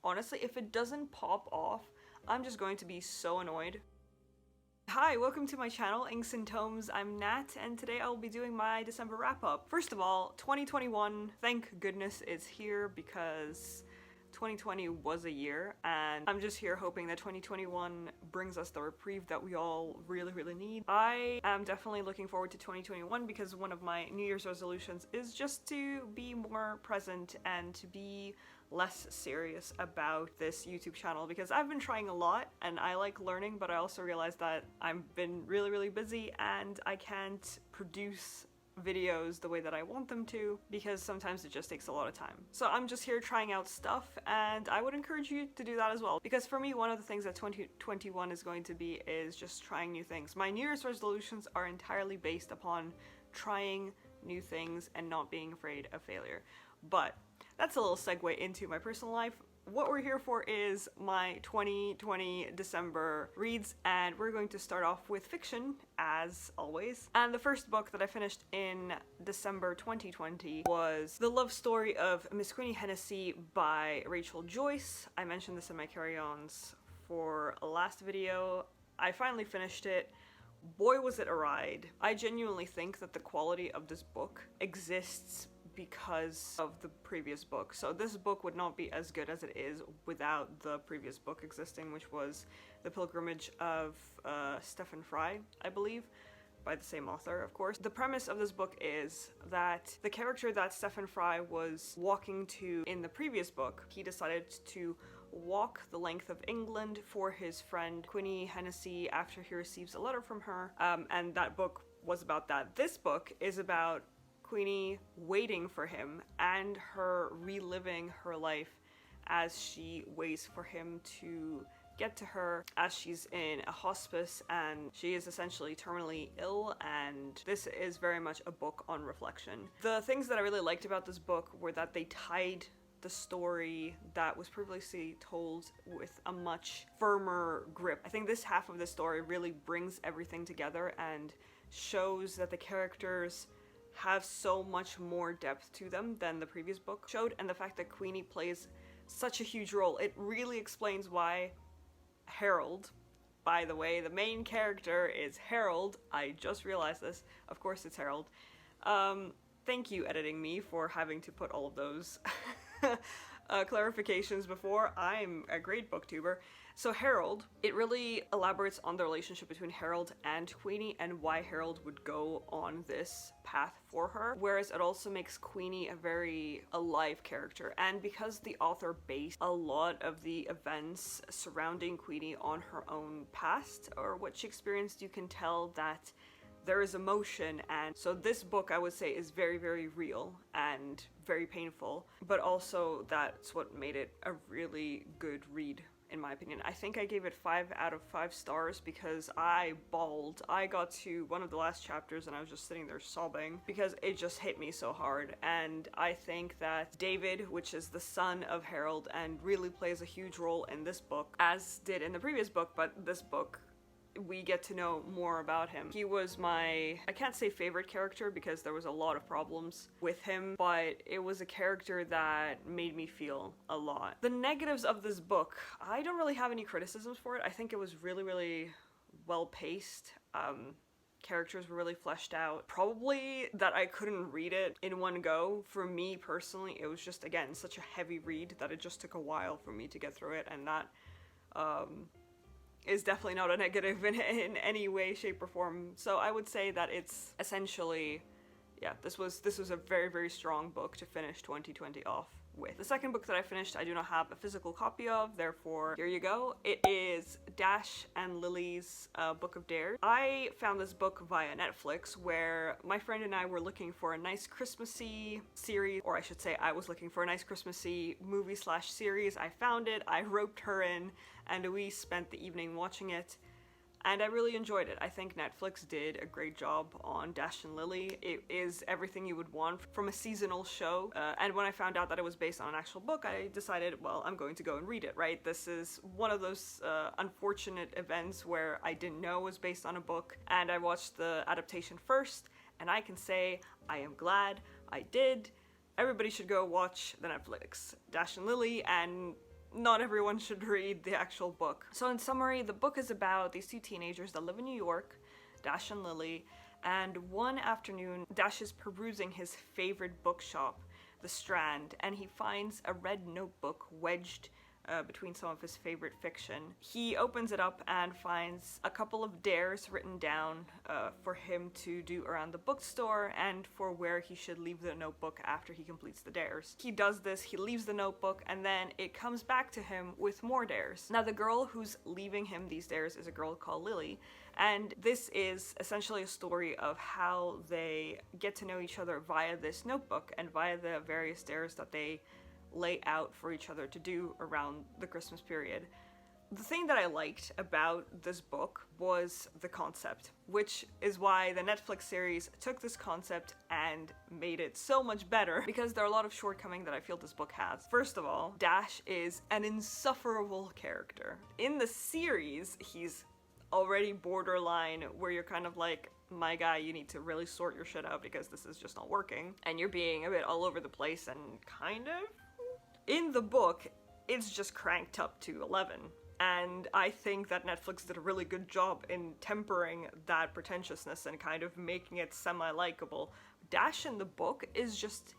honestly, if it doesn't pop off, I'm just going to be so annoyed. Hi, welcome to my channel, Inks and Tomes. I'm Nat, and today I'll be doing my December wrap-up. First of all, 2021, thank goodness, is here because 2020 was a year, and I'm just here hoping that 2021 brings us the reprieve that we all really need. I am definitely looking forward to 2021 because one of my New Year's resolutions is just to be more present and to be less serious about this YouTube channel, because I've been trying a lot and I like learning, but I also realized that I've been really busy and I can't produce videos the way that I want them to because sometimes it just takes a lot of time. So I'm just here trying out stuff, and I would encourage you to do that as well, because for me, one of the things that 2021 is going to be is just trying new things. My New Year's resolutions are entirely based upon trying new things and not being afraid of failure. But that's a little segue into my personal life. What we're here for is my 2020 December reads, and we're going to start off with fiction, as always. And the first book that I finished in December 2020 was The Love Story of Miss Queenie Hennessy by Rachel Joyce. I mentioned this in my carry-ons for a last video. I finally finished it. Boy, was it a ride. I genuinely think that the quality of this book exists because of the previous book. So this book would not be as good as it is without the previous book existing, which was The Pilgrimage of Stephen Fry, I believe, by the same author, of course. The premise of this book is that the character that Stephen Fry was walking to in the previous book, he decided to walk the length of England for his friend Queenie Hennessy after he receives a letter from her, and that book was about that. This book is about Queenie waiting for him and her reliving her life as she waits for him to get to her, as she's in a hospice and she is essentially terminally ill, and this is very much a book on reflection. The things that I really liked about this book were that they tied the story that was previously told with a much firmer grip. I think this half of the story really brings everything together and shows that the characters have so much more depth to them than the previous book showed, and the fact that Queenie plays such a huge role, it really explains why Harold, by the way, the main character is Harold. I just realized this. Of course it's Harold. Thank you, editing me, for having to put all of those clarifications before. I'm a great booktuber. So Harold, it really elaborates on the relationship between Harold and Queenie and why Harold would go on this path for her, whereas it also makes Queenie a very alive character. And because the author based a lot of the events surrounding Queenie on her own past or what she experienced, you can tell that there is emotion, and so this book, I would say, is very real and very painful, but also that's what made it a really good read, in my opinion. I think I gave it 5 out of 5 stars because I bawled. I got to one of the last chapters and I was just sitting there sobbing because it just hit me so hard. And I think that David, which is the son of Harold and really plays a huge role in this book, as did in the previous book, but this book we get to know more about him. He was my, I can't say favorite character because there was a lot of problems with him, but it was a character that made me feel a lot. The negatives of this book, I don't really have any criticisms for it. I think it was really well paced. Characters were really fleshed out. Probably that I couldn't read it in one go. For me personally, it was just, again, such a heavy read that it just took a while for me to get through it, and that is definitely not a negative in any way, shape, or form. So I would say that it's essentially, yeah, this was a very strong book to finish 2020 off with. The second book that I finished, I do not have a physical copy of, therefore here you go. It is Dash and Lily's Book of Dares. I found this book via Netflix, where my friend and I were looking for a nice Christmassy series, or I should say I was looking for a nice Christmassy movie/series. I found it, I roped her in, and we spent the evening watching it, and I really enjoyed it. I think Netflix did a great job on Dash and Lily. It is everything you would want from a seasonal show, and when I found out that it was based on an actual book, I decided, well, I'm going to go and read it, right? This is one of those unfortunate events where I didn't know it was based on a book, and I watched the adaptation first, and I can say I am glad I did. Everybody should go watch the Netflix Dash and Lily, and not everyone should read the actual book. So in summary, the book is about these two teenagers that live in New York, Dash and Lily, and one afternoon, Dash is perusing his favorite bookshop, The Strand, and he finds a red notebook wedged between some of his favorite fiction. He opens it up and finds a couple of dares written down for him to do around the bookstore and for where he should leave the notebook after he completes the dares. He does this, he leaves the notebook, and then it comes back to him with more dares. Now the girl who's leaving him these dares is a girl called Lily, and this is essentially a story of how they get to know each other via this notebook and via the various dares that they lay out for each other to do around the Christmas period. The thing that I liked about this book was the concept, which is why the Netflix series took this concept and made it so much better, because there are a lot of shortcomings that I feel this book has. First of all, Dash is an insufferable character. In the series, he's already borderline where you're kind of like, my guy, you need to really sort your shit out because this is just not working, and you're being a bit all over the place and kind of. In the book, it's just cranked up to 11, and I think that Netflix did a really good job in tempering that pretentiousness and kind of making it semi-likable. Dash in the book is just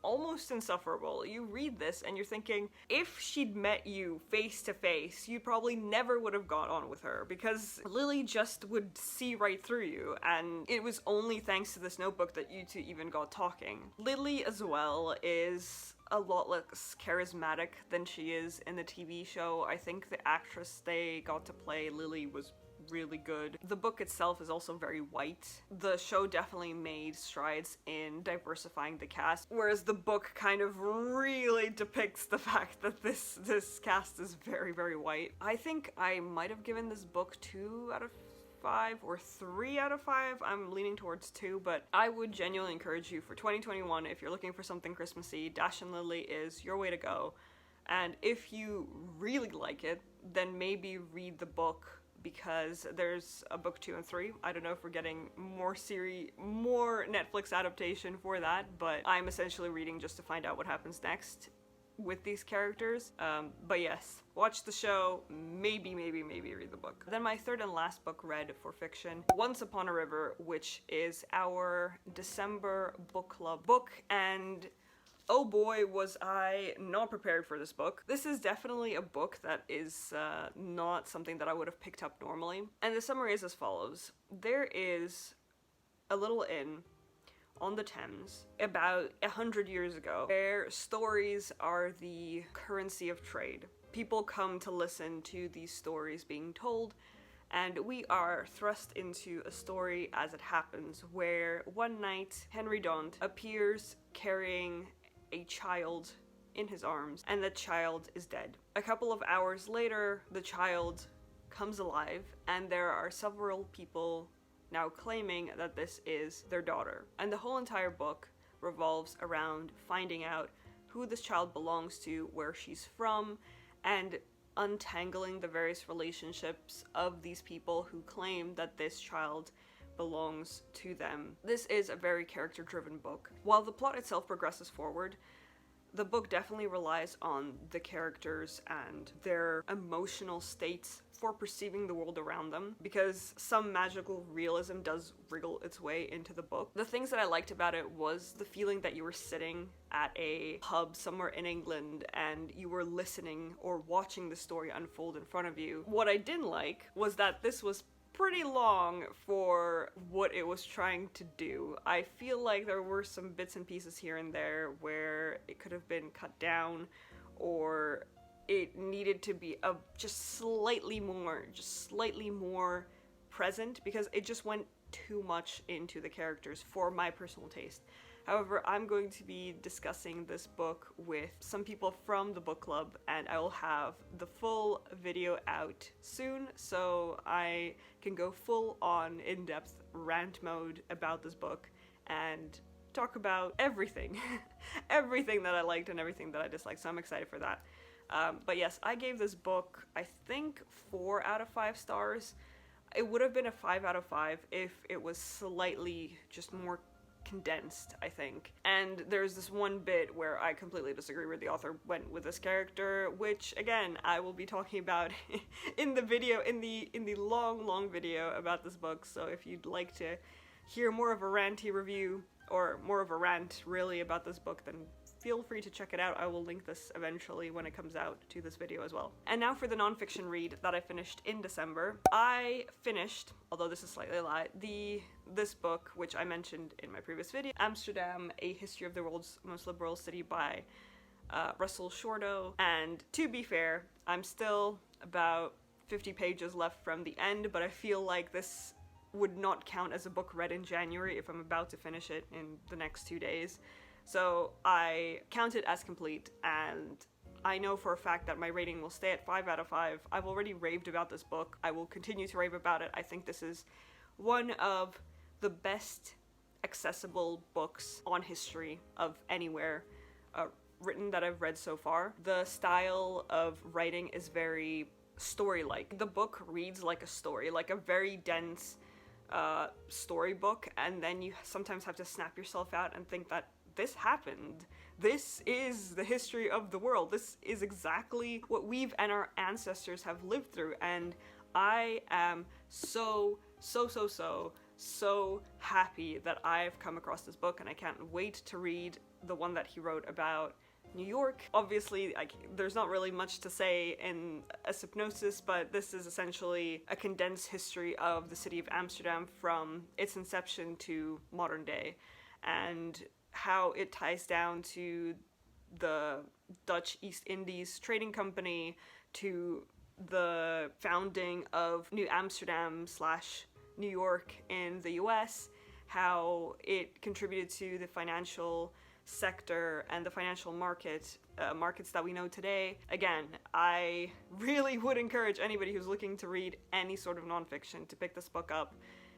almost insufferable. You read this and you're thinking, if she'd met you face to face, you probably never would have got on with her, because Lily just would see right through you, and it was only thanks to this notebook that you two even got talking. Lily as well is a lot less charismatic than she is in the TV show. I think the actress they got to play Lily was really good. The book itself is also very white. The show definitely made strides in diversifying the cast, whereas the book kind of really depicts the fact that this cast is very, very white. I think I might have given this book 2 out of 5 or 3 out of 5. I'm leaning towards 2, but I would genuinely encourage you for 2021, if you're looking for something Christmassy, Dash and Lily is your way to go. And if you really like it, then maybe read the book, because there's a book 2 and 3. I don't know if we're getting more Netflix adaptation for that, but I'm essentially reading just to find out what happens next with these characters. But yes, watch the show, maybe read the book. Then my third and last book read for fiction, Once Upon a River, which is our December book club book, and oh boy, was I not prepared for this book. This is definitely a book that is not something that I would have picked up normally. And the summary is as follows. There is a little inn on the Thames about 100 years ago, where stories are the currency of trade. People come to listen to these stories being told, and we are thrust into a story as it happens, where one night Henry Daunt appears carrying a child in his arms, and the child is dead. A couple of hours later, the child comes alive, and there are several people now claiming that this is their daughter. And the whole entire book revolves around finding out who this child belongs to, where she's from, and untangling the various relationships of these people who claim that this child belongs to them. This is a very character-driven book. While the plot itself progresses forward, the book definitely relies on the characters and their emotional states for perceiving the world around them, because some magical realism does wriggle its way into the book. The things that I liked about it was the feeling that you were sitting at a pub somewhere in England and you were listening or watching the story unfold in front of you. What I didn't like was that this was pretty long for what it was trying to do. I feel like there were some bits and pieces here and there where it could have been cut down, or it needed to be just slightly more present, because it just went too much into the characters for my personal taste. However, I'm going to be discussing this book with some people from the book club, and I will have the full video out soon, so I can go full on in-depth rant mode about this book and talk about everything. Everything that I liked and everything that I disliked, so I'm excited for that. But yes, I gave this book, I think, 4 out of 5 stars. It would have been a 5 out of 5 if it was slightly just more condensed, I think. And there's this one bit where I completely disagree where the author went with this character, which again I will be talking about in the video, in the long video about this book. So if you'd like to hear more of a ranty review, or more of a rant really about this book, then feel free to check it out. I will link this eventually when it comes out to this video as well. And now for the nonfiction read that I finished in December. I finished, although this is slightly a lie, this book, which I mentioned in my previous video, Amsterdam, A History of the World's Most Liberal City by Russell Shorto. And to be fair, I'm still about 50 pages left from the end, but I feel like this would not count as a book read in January if I'm about to finish it in the next 2 days. So I count it as complete, and I know for a fact that my rating will stay at 5 out of 5. I've already raved about this book. I will continue to rave about it. I think this is one of the best accessible books on history of anywhere written that I've read so far. The style of writing is very story-like. The book reads like a story, like a very dense storybook, and then you sometimes have to snap yourself out and think that this happened. This is the history of the world. This is exactly what we've and our ancestors have lived through, and I am so happy that I've come across this book, and I can't wait to read the one that he wrote about New York. Obviously, there's not really much to say in a synopsis, but this is essentially a condensed history of the city of Amsterdam from its inception to modern day, and how it ties down to the Dutch East Indies Trading Company, to the founding of New Amsterdam / New York in the US, how it contributed to the financial sector and the financial markets that we know today. Again, I really would encourage anybody who's looking to read any sort of nonfiction to pick this book up.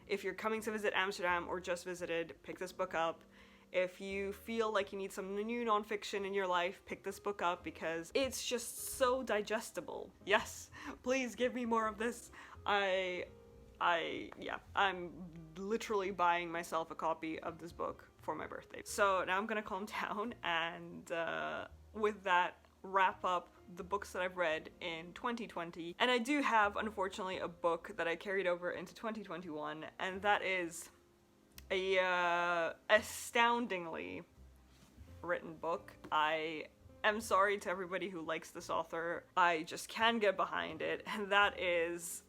If you're coming to visit Amsterdam or just visited, pick this book up. If you feel like you need some new nonfiction in your life, pick this book up because it's just so digestible. Yes, please give me more of this. I'm literally buying myself a copy of this book for my birthday. So now I'm gonna calm down and with that, wrap up the books that I've read in 2020. And I do have, unfortunately, a book that I carried over into 2021, and that is a astoundingly written book. I am sorry to everybody who likes this author. I just can't get behind it, and that is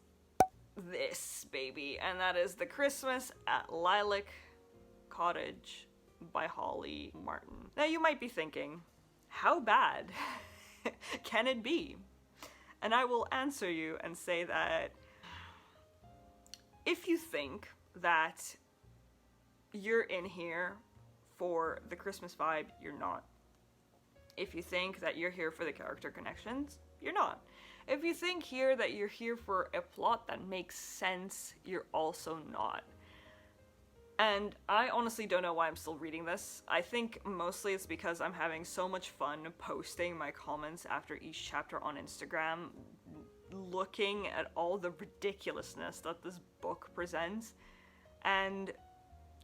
this baby, and that is The Christmas at Lilac Cottage by Holly Martin. Now you might be thinking, how bad can it be? And I will answer you and say that if you think that you're in here for the Christmas vibe, you're not. If you think that you're here for the character connections, you're not. If you think here that you're here for a plot that makes sense, you're also not. And I honestly don't know why I'm still reading this. I think mostly it's because I'm having so much fun posting my comments after each chapter on Instagram, looking at all the ridiculousness that this book presents. And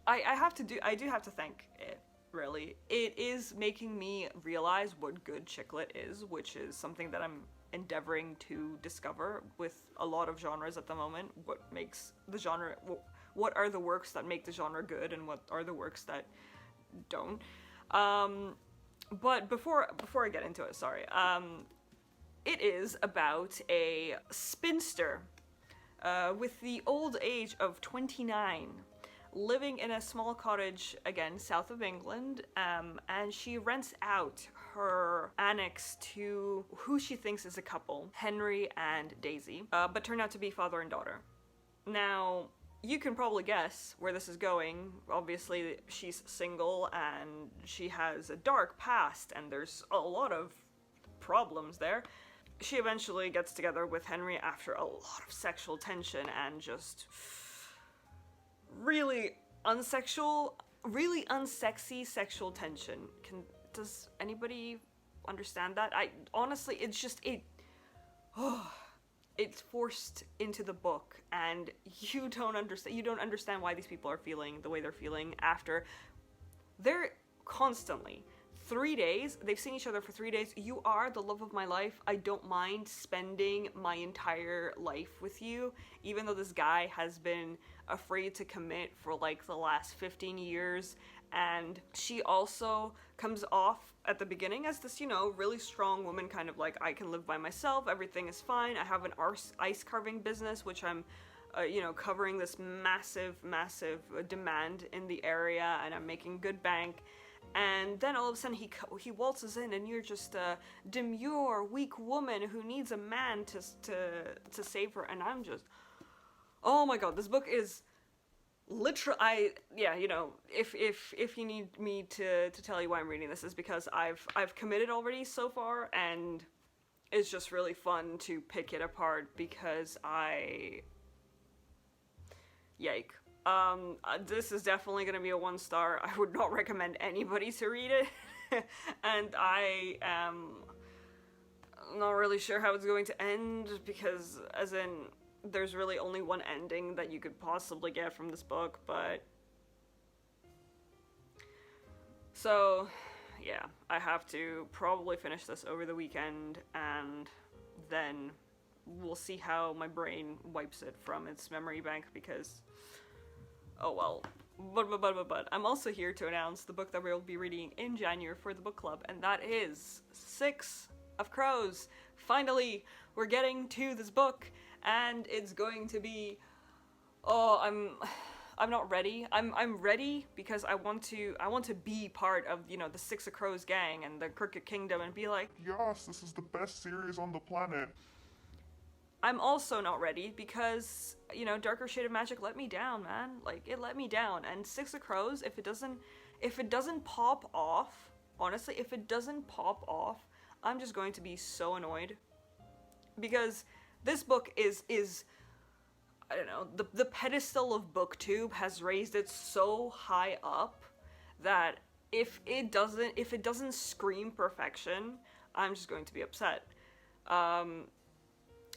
I do have to thank it, really. It is making me realize what good chick lit is, which is something that I'm endeavoring to discover with a lot of genres at the moment. What makes the genre, what are the works that make the genre good, and what are the works that don't. But before I get into it, sorry, it is about a spinster with the old age of 29, living in a small cottage, again, south of England, and she rents out her annex to who she thinks is a couple, Henry and Daisy, but turn out to be father and daughter. Now, you can probably guess where this is going. Obviously, she's single, and she has a dark past, and there's a lot of problems there. She eventually gets together with Henry after a lot of sexual tension and just really unsexy sexual tension. Does anybody understand that? Honestly, it's forced into the book, and you don't understand why these people are feeling the way they're feeling after they're constantly 3 days, they've seen each other for 3 days. You are the love of my life. I don't mind spending my entire life with you, even though this guy has been afraid to commit for like the last 15 years. And she also comes off at the beginning as this, you know, really strong woman, kind of like, I can live by myself, everything is fine. I have an ice carving business, which I'm you know, covering this massive demand in the area, and I'm making good bank. And then all of a sudden he waltzes in, and you're just a demure, weak woman who needs a man to save her. And I'm just, oh my god, this book is literally, yeah, you know, if you need me to tell you why I'm reading this, is because I've committed already so far, and it's just really fun to pick it apart because yike. This is definitely gonna be a 1-star. I would not recommend anybody to read it. And I am not really sure how it's going to end, because, as in, there's really only one ending that you could possibly get from this book, but... So, yeah, I have to probably finish this over the weekend, and then we'll see how my brain wipes it from its memory bank, because... oh well. But I'm also here to announce the book that we'll be reading in January for the book club, and that is 6 of Crows. Finally, we're getting to this book, and it's going to be... oh, I'm not ready. I'm ready because I want to be part of, you know, the 6 of Crows gang and the Crooked Kingdom, and be like, yes, this is the best series on the planet. I'm also not ready because, you know, Darker Shade of Magic let me down, man. Like, it let me down. And 6 of Crows, if it doesn't pop off, honestly, if it doesn't pop off, I'm just going to be so annoyed. Because this book is I don't know, the pedestal of Booktube has raised it so high up that if it doesn't scream perfection, I'm just going to be upset.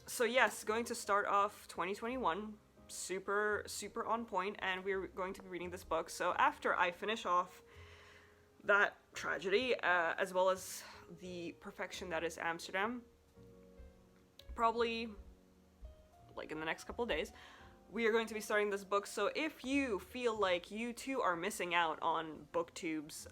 So yes, going to start off 2021, super on point, and we're going to be reading this book. So after I finish off that tragedy, as well as the perfection that is Amsterdam, probably like in the next couple of days, we are going to be starting this book. So if you feel like you too are missing out on Booktube's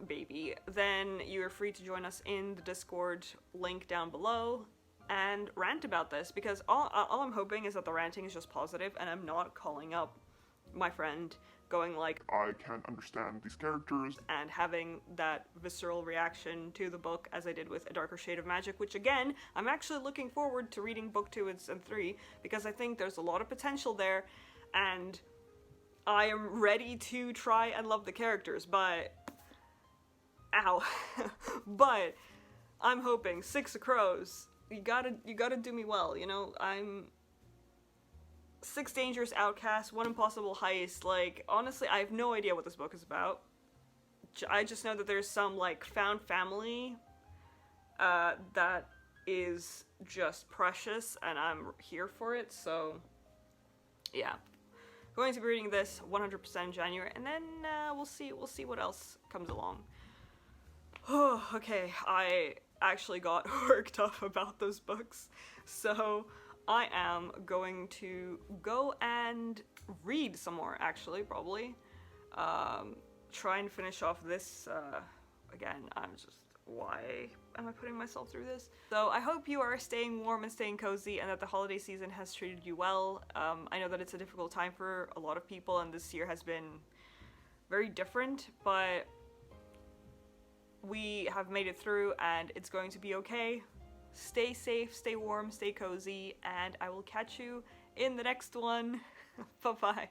baby, then you are free to join us in the Discord link down below and rant about this, because all I'm hoping is that the ranting is just positive, and I'm not calling up my friend going like, I can't understand these characters, and having that visceral reaction to the book as I did with A Darker Shade of Magic, which again, I'm actually looking forward to reading book 2 and 3, because I think there's a lot of potential there, and I am ready to try and love the characters, but... ow. But I'm hoping 6 of Crows, you gotta do me well, you know? I'm 6 dangerous outcasts, 1 impossible heist. Like, honestly, I have no idea what this book is about. I just know that there's some, like, found family that is just precious, and I'm here for it, so yeah. Going to be reading this 100% in January, and then we'll see what else comes along. Oh, okay, I actually got worked up about those books, so I am going to go and read some more, actually, probably. Try and finish off this, again, I'm just, why am I putting myself through this? So I hope you are staying warm and staying cozy, and that the holiday season has treated you well. I know that it's a difficult time for a lot of people, and this year has been very different, but we have made it through, and it's going to be okay. Stay safe, stay warm, stay cozy, and I will catch you in the next one. Bye-bye.